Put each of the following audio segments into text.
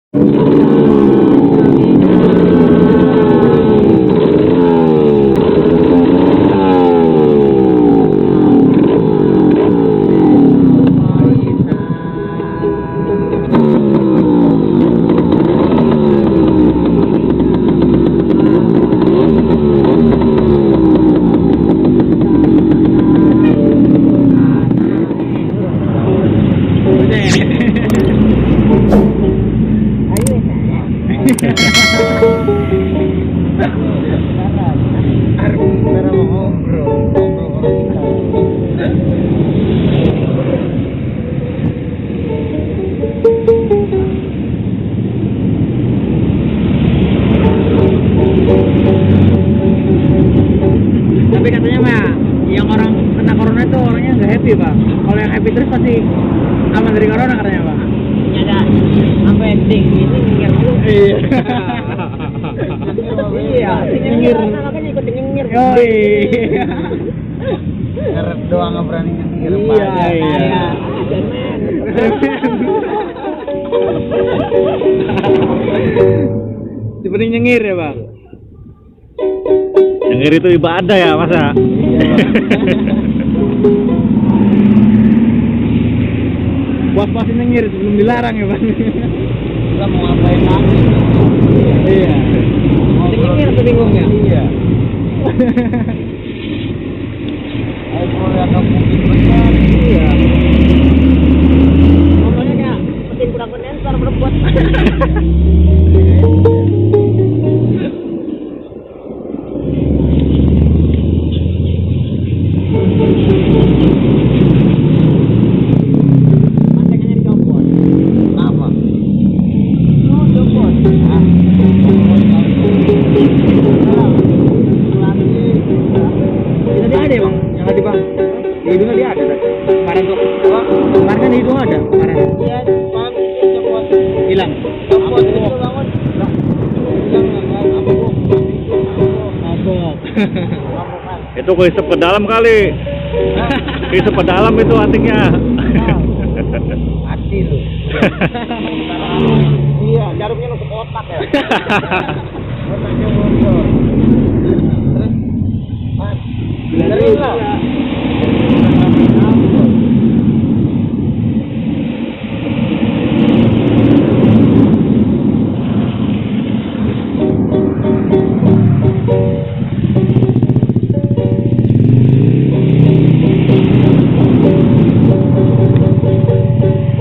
Tapi katanya mah yang orang kena corona itu orangnya nggak happy pak. Kalau yang happy terus pasti aman dari corona katanya pak. Ada sampai ding ini nyengir dulu. Iya. Iya, nyengir makanya ikut nyengir. Yoi. Ngerep doang nggak berani nyengir. Iya. Seperti nyengir ya bang. Nyengir itu ibadah ya masa? Puas-puasin nyengir sebelum dilarang ya bang. Kita mau ngapain lagi? Iya. Nyengir tuh bingungnya. Iya. Ayo kalau lihat mungkin besar. Iya. Ngomongnya kayak mesin kurang kondensor berebut. Mantekannya dicopot. Kenapa? Oh, copot. Ah, Tadi ada ya bang, yang tadi bang. Di hidungnya dia ada tadi. Kemarin tuh. Kemarin kan di hidung ada. Kemarin iya, pan copot. hilang. Copot itu bangun. Mabok. Itu kehisap ke dalam kali. Kehisap ke dalam itu antingnya. Mati lu. Iya, jarumnya nusuk otak ya. Otaknya bocor. Terus, Mas, benerin lah.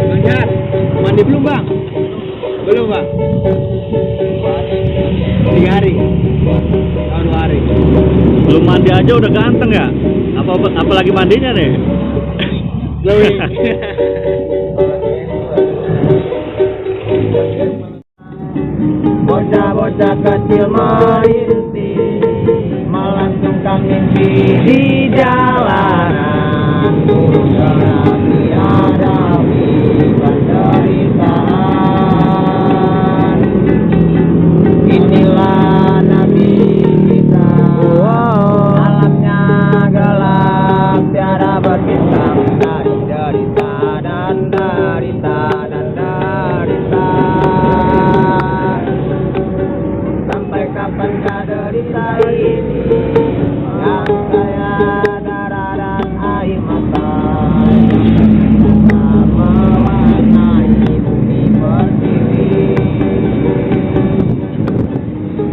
Bang Jar, mandi belum bang? Belum bang. 3 hari. Oh, 2 hari. Belum mandi aja udah ganteng ya? Apalagi mandinya nih? Glowing. Bocah-bocah kecil merintih, melangsungkan mimpi di jalanan. Burung lagi hadapi penderitaan. Inilah nabi kita, alamnya gelap, tiada berbintang, dari derita dan derita dan derita. Sampai kapankah derita ini yang saya darah dan air mata mewarnai bumi pertiwi.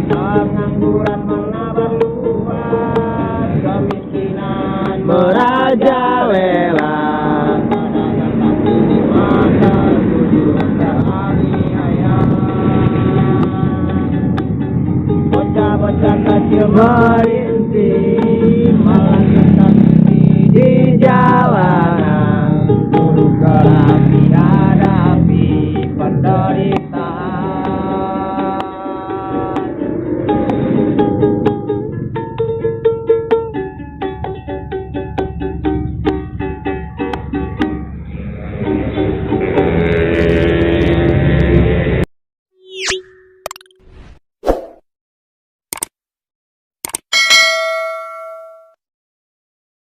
Pengangguran menambah luas, kemiskinan merajalela. Tapi di mata jujur teraniaya. Bocah-bocah kecil